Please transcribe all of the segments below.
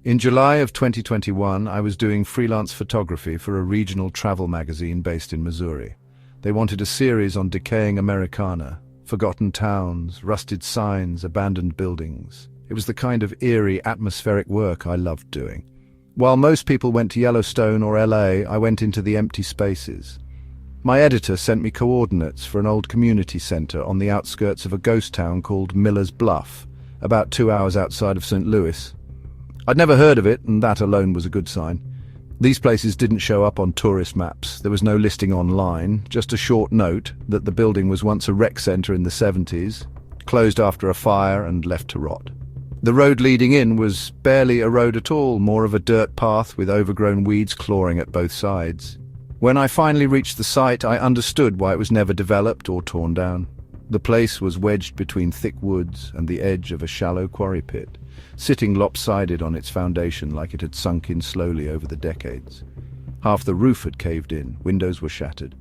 In July of 2021, I was doing freelance photography for a regional travel magazine based in Missouri. They wanted a series on decaying Americana, forgotten towns, rusted signs, abandoned buildings. It was the kind of eerie, atmospheric work I loved doing. While most people went to Yellowstone or LA, I went into the empty spaces. My editor sent me coordinates for an old community center on the outskirts of a ghost town called Miller's Bluff, about 2 hours outside of St. Louis. I'd never heard of it, and that alone was a good sign. These places didn't show up on tourist maps. There was no listing online, just a short note that the building was once a rec center in the 70s, closed after a fire and left to rot. The road leading in was barely a road at all, more of a dirt path with overgrown weeds clawing at both sides. When I finally reached the site, I understood why it was never developed or torn down. The place was wedged between thick woods and the edge of a shallow quarry pit, sitting lopsided on its foundation like it had sunk in slowly over the decades. Half the roof had caved in, windows were shattered.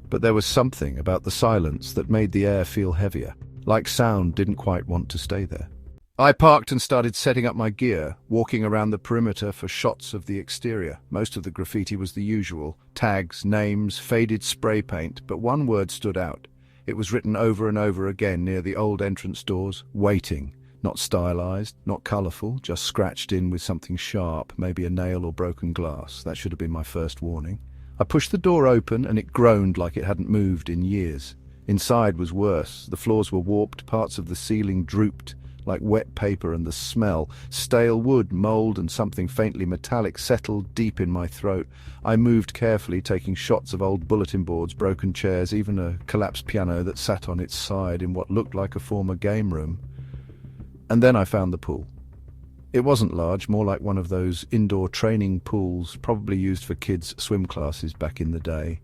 But there was something about the silence that made the air feel heavier, like sound didn't quite want to stay there. I parked and started setting up my gear, walking around the perimeter for shots of the exterior. Most of the graffiti was the usual: tags, names, faded spray paint, but one word stood out. It was written over and over again near the old entrance doors: waiting. Not stylized, not colorful, just scratched in with something sharp, maybe a nail or broken glass. That should have been my first warning. I pushed the door open and it groaned like it hadn't moved in years. Inside was worse. The floors were warped, parts of the ceiling drooped like wet paper, and the smell, stale wood, mold, and something faintly metallic, settled deep in my throat. I moved carefully, taking shots of old bulletin boards, broken chairs, even a collapsed piano that sat on its side in what looked like a former game room. And then I found the pool. It wasn't large, more like one of those indoor training pools, probably used for kids' swim classes back in the day.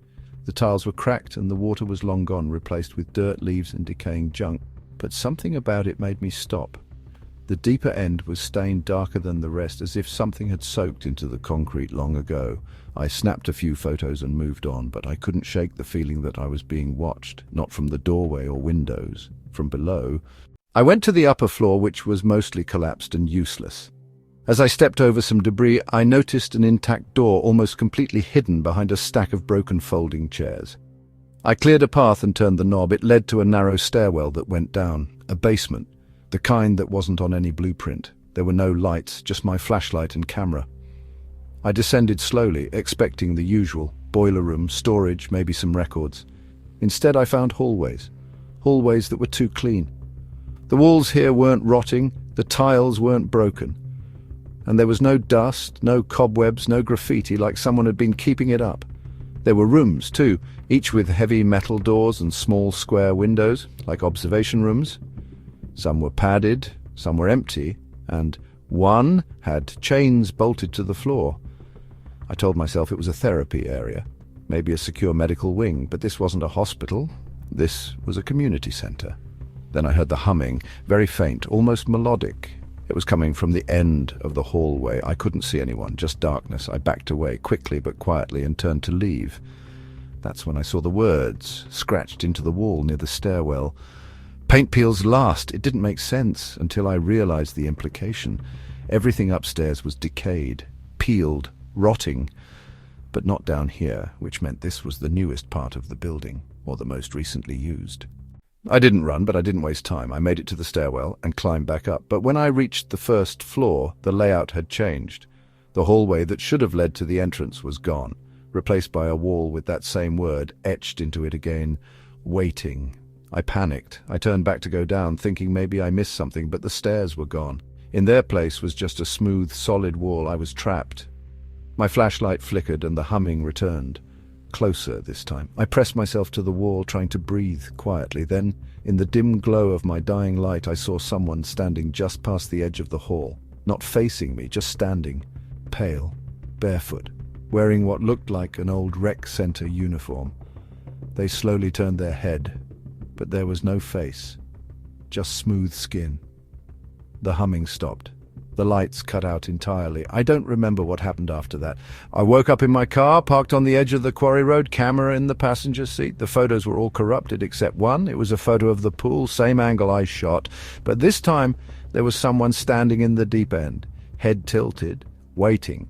The tiles were cracked and the water was long gone, replaced with dirt, leaves, and decaying junk. But something about it made me stop. The deeper end was stained darker than the rest, as if something had soaked into the concrete long ago. I snapped a few photos and moved on, but I couldn't shake the feeling that I was being watched, not from the doorway or windows, from below. I went to the upper floor, which was mostly collapsed and useless. As I stepped over some debris, I noticed an intact door almost completely hidden behind a stack of broken folding chairs. I cleared a path and turned the knob. It led to a narrow stairwell that went down, a basement, the kind that wasn't on any blueprint. There were no lights, just my flashlight and camera. I descended slowly, expecting the usual: boiler room, storage, maybe some records. Instead, I found hallways that were too clean. The walls here weren't rotting, the tiles weren't broken. And there was no dust, no cobwebs, no graffiti, like someone had been keeping it up. There were rooms, too, each with heavy metal doors and small square windows, like observation rooms. Some were padded, some were empty, and one had chains bolted to the floor. I told myself it was a therapy area, maybe a secure medical wing, but this wasn't a hospital. This was a community center. Then I heard the humming, very faint, almost melodic. It was coming from the end of the hallway. I couldn't see anyone, just darkness. I backed away, quickly but quietly, and turned to leave. That's when I saw the words, scratched into the wall near the stairwell. Paint peels last. It didn't make sense until I realized the implication. Everything upstairs was decayed, peeled, rotting, but not down here, which meant this was the newest part of the building, or the most recently used. I didn't run, but I didn't waste time. I made it to the stairwell and climbed back up. But when I reached the first floor, the layout had changed. The hallway that should have led to the entrance was gone, replaced by a wall with that same word etched into it again: waiting. I panicked. I turned back to go down, thinking maybe I missed something, but the stairs were gone. In their place was just a smooth, solid wall. I was trapped. My flashlight flickered and the humming returned. Closer this time. I pressed myself to the wall, trying to breathe quietly. Then, in the dim glow of my dying light, I saw someone standing just past the edge of the hall. Not facing me, just standing, pale, barefoot, wearing what looked like an old rec center uniform. They slowly turned their head, but there was no face, just smooth skin. The humming stopped. The lights cut out entirely. I don't remember what happened after that. I woke up in my car, parked on the edge of the quarry road, camera in the passenger seat. The photos were all corrupted except one. It was a photo of the pool, same angle I shot. But this time, there was someone standing in the deep end, head tilted, waiting.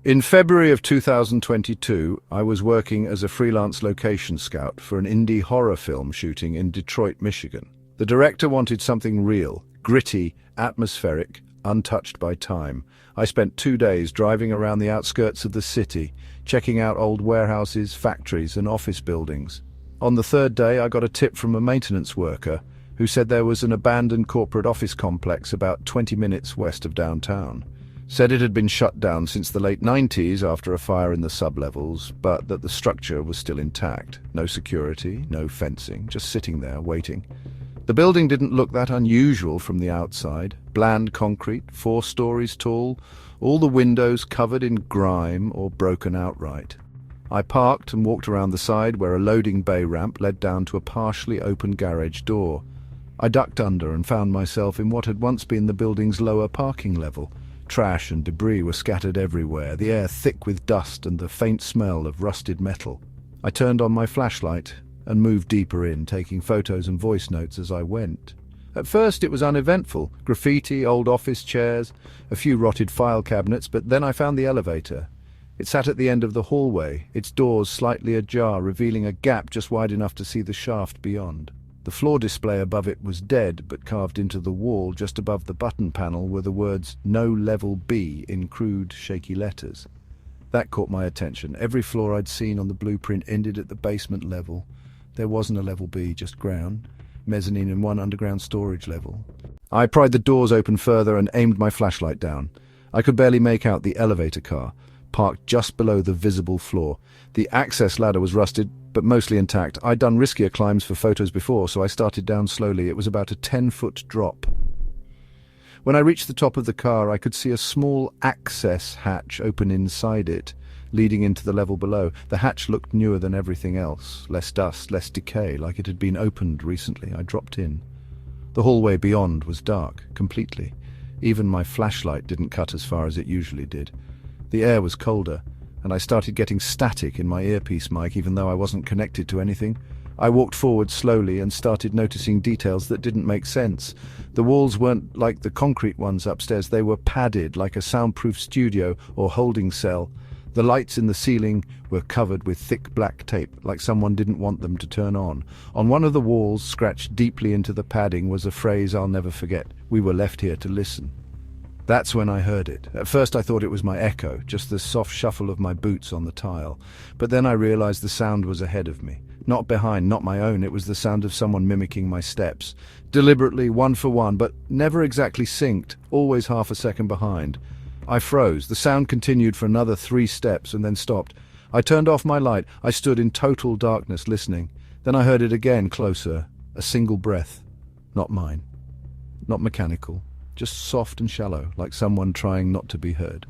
In February of 2022, I was working as a freelance location scout for an indie horror film shooting in Detroit, Michigan. The director wanted something real, gritty, atmospheric, untouched by time. I spent 2 days driving around the outskirts of the city, checking out old warehouses, factories, and office buildings. On the 3rd day, I got a tip from a maintenance worker who said there was an abandoned corporate office complex about 20 minutes west of downtown. Said it had been shut down since the late 90s after a fire in the sublevels, but that the structure was still intact. No security, no fencing, just sitting there waiting. The building didn't look that unusual from the outside. Bland concrete, 4 stories tall, all the windows covered in grime or broken outright. I parked and walked around the side where a loading bay ramp led down to a partially open garage door. I ducked under and found myself in what had once been the building's lower parking level. Trash and debris were scattered everywhere, the air thick with dust and the faint smell of rusted metal. I turned on my flashlight and moved deeper in, taking photos and voice notes as I went. At first it was uneventful. Graffiti, old office chairs, a few rotted file cabinets, but then I found the elevator. It sat at the end of the hallway, its doors slightly ajar, revealing a gap just wide enough to see the shaft beyond. The floor display above it was dead, but carved into the wall just above the button panel were the words "No Level B" in crude, shaky letters. That caught my attention. Every floor I'd seen on the blueprint ended at the basement level. There wasn't a level B, just ground, mezzanine and 1 underground storage level. I pried the doors open further and aimed my flashlight down. I could barely make out the elevator car, parked just below the visible floor. The access ladder was rusted, but mostly intact. I'd done riskier climbs for photos before, so I started down slowly. It was about a 10-foot drop. When I reached the top of the car, I could see a small access hatch open inside it, leading into the level below. The hatch looked newer than everything else. Less dust, less decay, like it had been opened recently. I dropped in. The hallway beyond was dark, completely. Even my flashlight didn't cut as far as it usually did. The air was colder, and I started getting static in my earpiece mic even though I wasn't connected to anything. I walked forward slowly and started noticing details that didn't make sense. The walls weren't like the concrete ones upstairs. They were padded like a soundproof studio or holding cell. The lights in the ceiling were covered with thick black tape, like someone didn't want them to turn on. On one of the walls, scratched deeply into the padding, was a phrase I'll never forget. "We were left here to listen." That's when I heard it. At first I thought it was my echo, just the soft shuffle of my boots on the tile. But then I realized the sound was ahead of me. Not behind, not my own. It was the sound of someone mimicking my steps. Deliberately, one for one, but never exactly synced, always half a second behind. I froze. The sound continued for another 3 steps and then stopped. I turned off my light. I stood in total darkness, listening. Then I heard it again, closer. A single breath. Not mine. Not mechanical. Just soft and shallow, like someone trying not to be heard.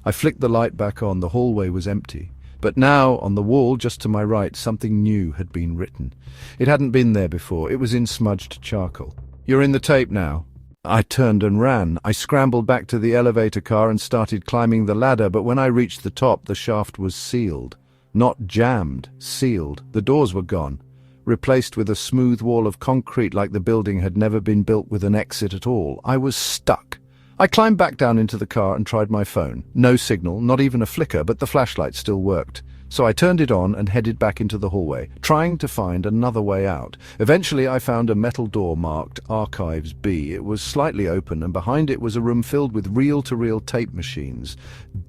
I flicked the light back on. The hallway was empty. But now, on the wall just to my right, something new had been written. It hadn't been there before. It was in smudged charcoal. "You're in the tape now." I turned and ran. I scrambled back to the elevator car and started climbing the ladder, but when I reached the top, the shaft was sealed. Not jammed, sealed. The doors were gone, replaced with a smooth wall of concrete like the building had never been built with an exit at all. I was stuck. I climbed back down into the car and tried my phone. No signal, not even a flicker, but the flashlight still worked. So I turned it on and headed back into the hallway, trying to find another way out. Eventually I found a metal door marked Archives B. It was slightly open, and behind it was a room filled with reel-to-reel tape machines.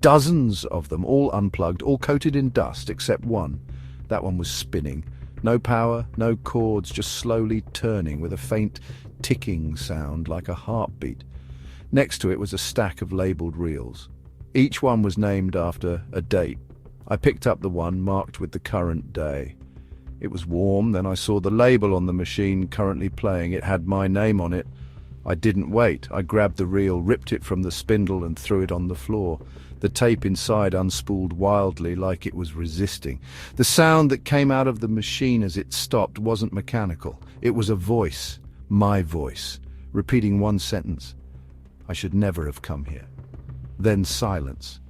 Dozens of them, all unplugged, all coated in dust, except one. That one was spinning. No power, no cords, just slowly turning with a faint ticking sound like a heartbeat. Next to it was a stack of labelled reels. Each one was named after a date. I picked up the one marked with the current day. It was warm. Then I saw the label on the machine currently playing. It had my name on it. I didn't wait. I grabbed the reel, ripped it from the spindle and threw it on the floor. The tape inside unspooled wildly like it was resisting. The sound that came out of the machine as it stopped wasn't mechanical. It was a voice, my voice, repeating one sentence. "I should never have come here." Then silence.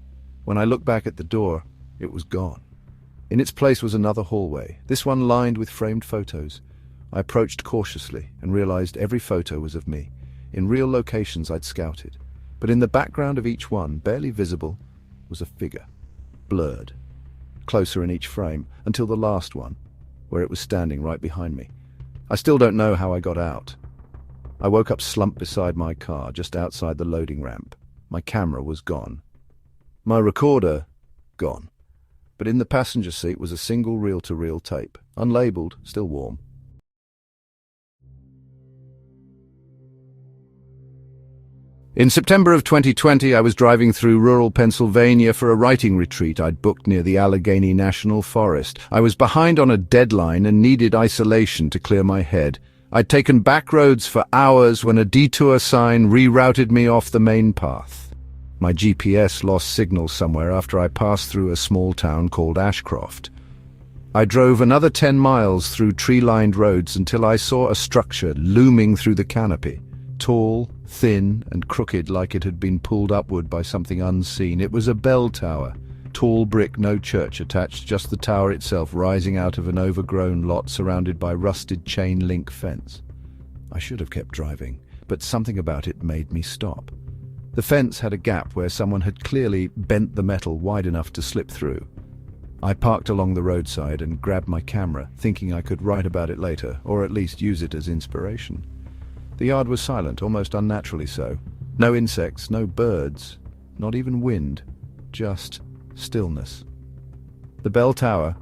When I looked back at the door, it was gone. In its place was another hallway, this one lined with framed photos. I approached cautiously and realized every photo was of me, in real locations I'd scouted. But in the background of each one, barely visible, was a figure, blurred, closer in each frame, until the last one, where it was standing right behind me. I still don't know how I got out. I woke up slumped beside my car, just outside the loading ramp. My camera was gone. My recorder, gone. But in the passenger seat was a single reel-to-reel tape, unlabeled, still warm. In September of 2020, I was driving through rural Pennsylvania for a writing retreat I'd booked near the Allegheny National Forest. I was behind on a deadline and needed isolation to clear my head. I'd taken back roads for hours when a detour sign rerouted me off the main path. My GPS lost signal somewhere after I passed through a small town called Ashcroft. I drove another 10 miles through tree-lined roads until I saw a structure looming through the canopy. Tall, thin, and crooked like it had been pulled upward by something unseen. It was a bell tower. Tall brick, no church attached, just the tower itself rising out of an overgrown lot surrounded by rusted chain-link fence. I should have kept driving, but something about it made me stop. The fence had a gap where someone had clearly bent the metal wide enough to slip through. I parked along the roadside and grabbed my camera, thinking I could write about it later, or at least use it as inspiration. The yard was silent, almost unnaturally so. No insects, no birds, not even wind, just stillness. The bell tower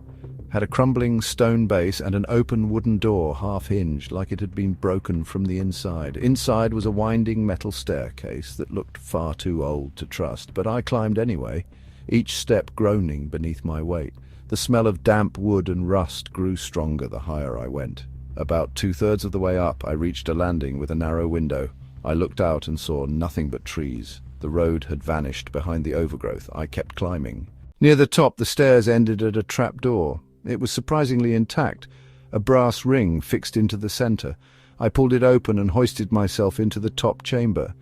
had a crumbling stone base and an open wooden door, half-hinged, like it had been broken from the inside. Inside was a winding metal staircase that looked far too old to trust, but I climbed anyway, each step groaning beneath my weight. The smell of damp wood and rust grew stronger the higher I went. About 2/3 of the way up, I reached a landing with a narrow window. I looked out and saw nothing but trees. The road had vanished behind the overgrowth. I kept climbing. Near the top, the stairs ended at a trapdoor. It was surprisingly intact, a brass ring fixed into the center. I pulled it open and hoisted myself into the top chamber.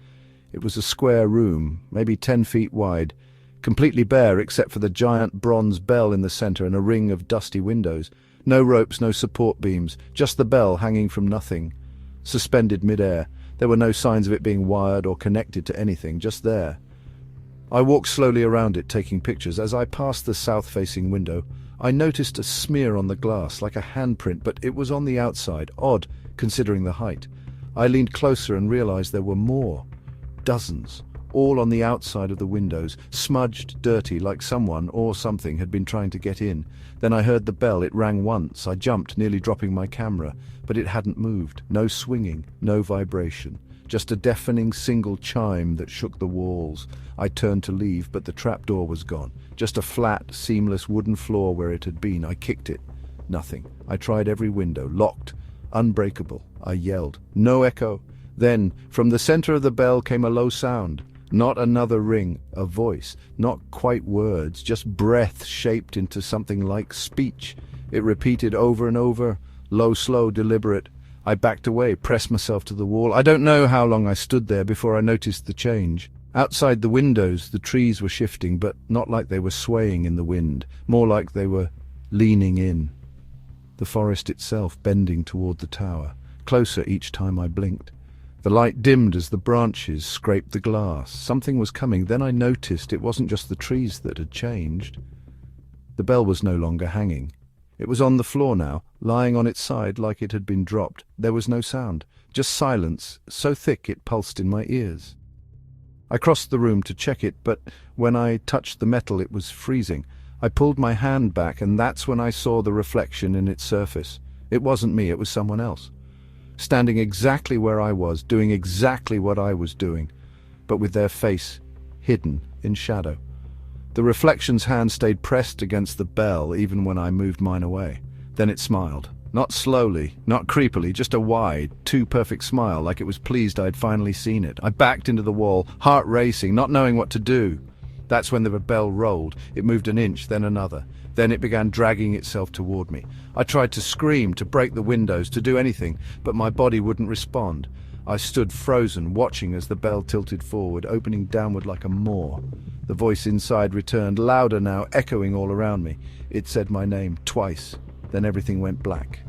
It was a square room, maybe 10 feet wide, completely bare except for the giant bronze bell in the center and a ring of dusty windows. No ropes, no support beams, just the bell hanging from nothing, suspended mid-air. There were no signs of it being wired or connected to anything, just there. I walked slowly around it, taking pictures. As I passed the south-facing window, I noticed a smear on the glass, like a handprint, but it was on the outside, odd, considering the height. I leaned closer and realized there were more. Dozens, all on the outside of the windows, smudged, dirty, like someone or something had been trying to get in. Then I heard the bell. It rang once. I jumped, nearly dropping my camera, but it hadn't moved. No swinging, no vibration. Just a deafening single chime that shook the walls. I turned to leave, but the trapdoor was gone. Just a flat, seamless wooden floor where it had been. I kicked it. Nothing. I tried every window. Locked. Unbreakable. I yelled. No echo. Then, from the center of the bell came a low sound. Not another ring, a voice, not quite words, just breath shaped into something like speech. It repeated over and over, low, slow, deliberate. I backed away, pressed myself to the wall. I don't know how long I stood there before I noticed the change. Outside the windows, the trees were shifting, but not like they were swaying in the wind, more like they were leaning in. The forest itself bending toward the tower, closer each time I blinked. The light dimmed as the branches scraped the glass. Something was coming. Then I noticed it wasn't just the trees that had changed. The bell was no longer hanging. It was on the floor now, lying on its side like it had been dropped. There was no sound, just silence, so thick it pulsed in my ears. I crossed the room to check it, but when I touched the metal it was freezing. I pulled my hand back, and that's when I saw the reflection in its surface. It wasn't me, it was someone else. Standing exactly where I was, doing exactly what I was doing, but with their face hidden in shadow. The reflection's hand stayed pressed against the bell even when I moved mine away. Then it smiled. Not slowly, not creepily, just a wide, too perfect smile, like it was pleased I'd finally seen it. I backed into the wall, heart racing, not knowing what to do. That's when the bell rolled. It moved an inch, then another. Then it began dragging itself toward me. I tried to scream, to break the windows, to do anything, but my body wouldn't respond. I stood frozen, watching as the bell tilted forward, opening downward like a maw. The voice inside returned, louder now, echoing all around me. It said my name twice. Then everything went black.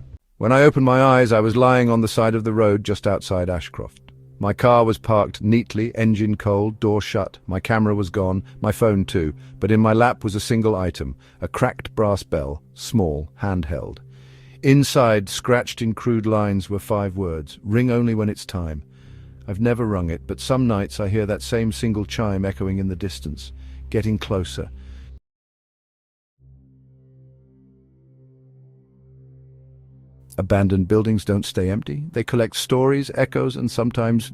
When I opened my eyes, I was lying on the side of the road just outside Ashcroft. My car was parked neatly, engine cold, door shut. My camera was gone, my phone too, but in my lap was a single item, a cracked brass bell, small, handheld. Inside, scratched in crude lines, were 5 words, "Ring only when it's time." I've never rung it, but some nights I hear that same single chime echoing in the distance, getting closer. Abandoned buildings don't stay empty. They collect stories, echoes, and sometimes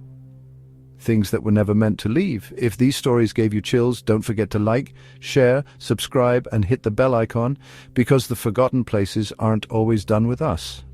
things that were never meant to leave. If these stories gave you chills, don't forget to like, share, subscribe, and hit the bell icon, because the forgotten places aren't always done with us.